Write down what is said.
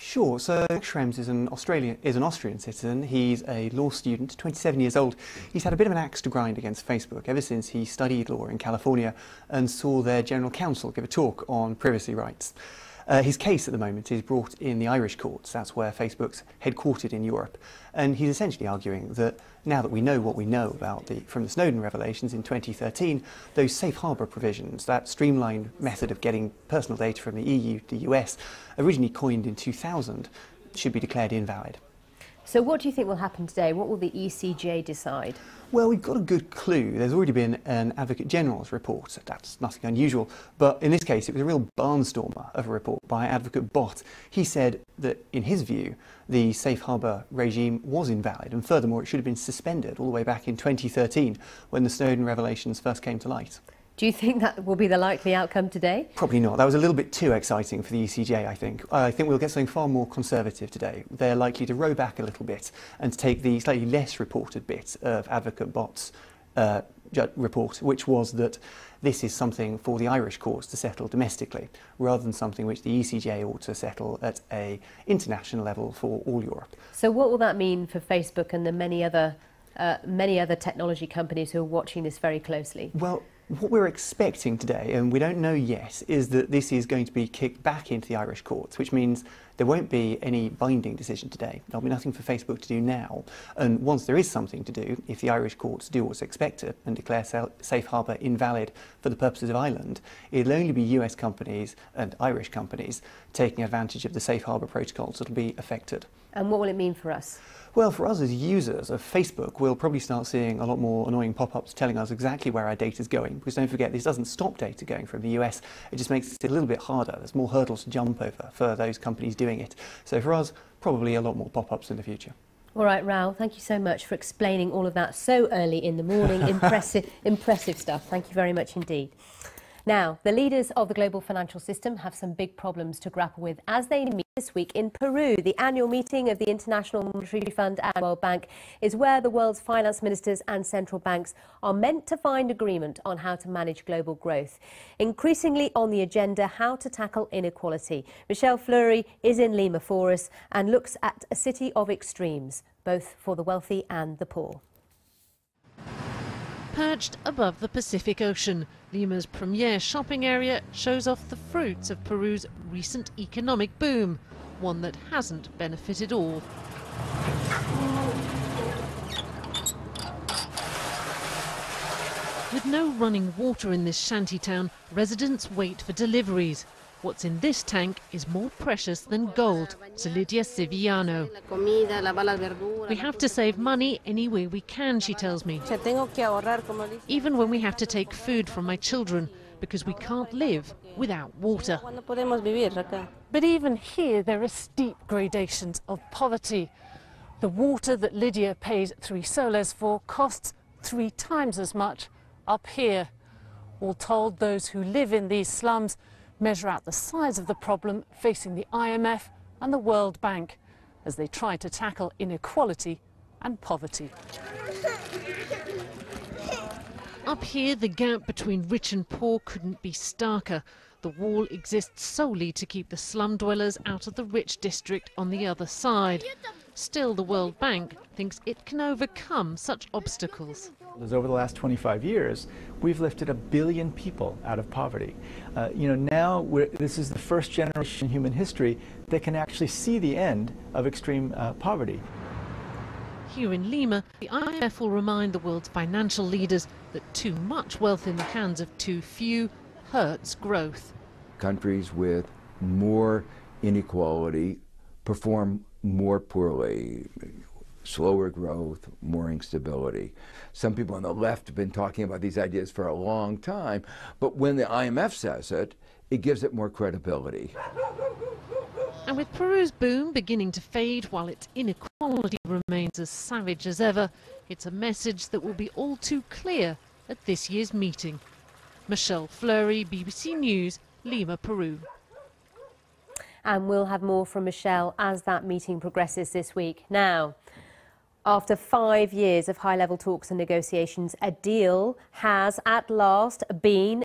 Sure. So Schrems is an Austrian citizen. He's a law student, 27 years old. He's had a bit of an axe to grind against Facebook ever since he studied law in California and saw their general counsel give a talk on privacy rights. His case at the moment is brought in the Irish courts. That's where Facebook's headquartered in Europe. And he's essentially arguing that now that we know what we know from the Snowden revelations in 2013, those safe harbour provisions, that streamlined method of getting personal data from the EU to the US, originally coined in 2000, should be declared invalid. So what do you think will happen today? What will the ECJ decide? Well, we've got a good clue. There's already been an Advocate General's report. That's nothing unusual. But in this case, it was a real barnstormer of a report by Advocate Bott. He said that, in his view, the safe harbour regime was invalid, and furthermore, it should have been suspended all the way back in 2013 when the Snowden revelations first came to light. Do you think that will be the likely outcome today? Probably not. That was a little bit too exciting for the ECJ, I think. I think we'll get something far more conservative today. They're likely to row back a little bit and to take the slightly less reported bit of Advocate Bott's report, which was that this is something for the Irish courts to settle domestically, rather than something which the ECJ ought to settle at an international level for all Europe. So what will that mean for Facebook and the many other technology companies who are watching this very closely? Well, what we're expecting today, and we don't know yet, is that this is going to be kicked back into the Irish courts, which means there won't be any binding decision today. There'll be nothing for Facebook to do now. And once there is something to do, if the Irish courts do what's expected and declare safe harbour invalid for the purposes of Ireland, it'll only be US companies and Irish companies taking advantage of the safe harbour protocols that'll be affected. And what will it mean for us? Well, for us as users of Facebook, we'll probably start seeing a lot more annoying pop-ups telling us exactly where our data is going. Because don't forget, this doesn't stop data going from the US. It just makes it a little bit harder. There's more hurdles to jump over for those companies doing it. So for us, probably a lot more pop-ups in the future. All right, Raoul, thank you so much for explaining all of that so early in the morning. Impressive stuff. Thank you very much indeed. Now, the leaders of the global financial system have some big problems to grapple with as they meet this week in Peru. The annual meeting of the International Monetary Fund and World Bank is where the world's finance ministers and central banks are meant to find agreement on how to manage global growth. Increasingly on the agenda, how to tackle inequality. Michelle Fleury is in Lima for us and looks at a city of extremes, both for the wealthy and the poor. Perched above the Pacific Ocean, Lima's premier shopping area shows off the fruits of Peru's recent economic boom, one that hasn't benefited all. With no running water in this shantytown, residents wait for deliveries. What's in this tank is more precious than gold, to Lydia Sevillano. We have to save money any way we can, she tells me. Even when we have to take food from my children, because we can't live without water. But even here there are steep gradations of poverty. The water that Lydia pays 3 soles for costs 3 times as much up here. All told, those who live in these slums measure out the size of the problem facing the IMF and the World Bank as they try to tackle inequality and poverty. Up here, the gap between rich and poor couldn't be starker. The wall exists solely to keep the slum dwellers out of the rich district on the other side. Still, the World Bank thinks it can overcome such obstacles. Over the last 25 years, we've lifted 1 billion people out of poverty. Now this is the first generation in human history that can actually see the end of extreme poverty. Here in Lima, the IMF will remind the world's financial leaders that too much wealth in the hands of too few hurts growth. Countries with more inequality perform more poorly. Slower growth, more instability. Some people on the left have been talking about these ideas for a long time, but when the IMF says it, it gives it more credibility. And with Peru's boom beginning to fade while its inequality remains as savage as ever, it's a message that will be all too clear at this year's meeting. Michelle Fleury, BBC News, Lima, Peru. And we'll have more from Michelle as that meeting progresses this week. Now, after 5 years of high-level talks and negotiations, a deal has at last been